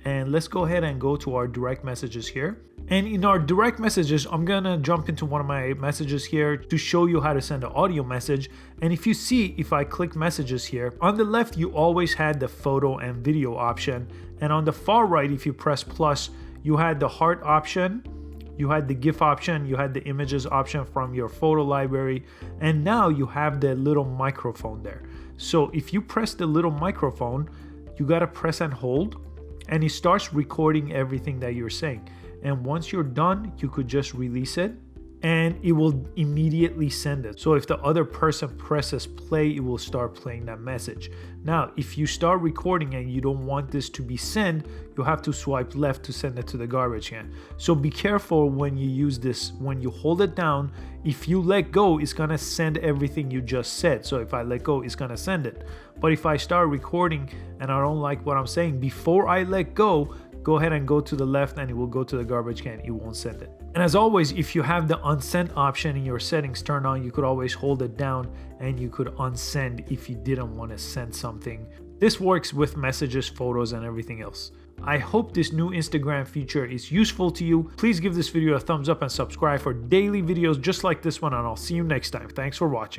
And let's go ahead and go to our direct messages here. And in our direct messages, I'm gonna jump into one of my messages here to show you how to send an audio message. And if you see, if I click messages here, on the left, you always had the photo and video option. And on the far right, if you press plus, you had the heart option, you had the GIF option, you had the images option from your photo library, and now you have the little microphone there. So if you press the little microphone, you gotta press and hold, and it starts recording everything that you're saying. And once you're done, you could just release it and it will immediately send it. So if the other person presses play, it will start playing that message. Now, if you start recording and you don't want this to be sent, you have to swipe left to send it to the garbage can. So be careful when you use this. When you hold it down, if you let go, it's gonna send everything you just said. So if I let go, it's gonna send it. But if I start recording and I don't like what I'm saying, before I let go ahead and go to the left and it will go to the garbage can. It won't send it. And as always, if you have the unsend option in your settings turned on, you could always hold it down and you could unsend if you didn't want to send something. This works with messages, photos, and everything else. I hope this new Instagram feature is useful to you. Please give this video a thumbs up and subscribe for daily videos just like this one, and I'll see you next time. Thanks for watching.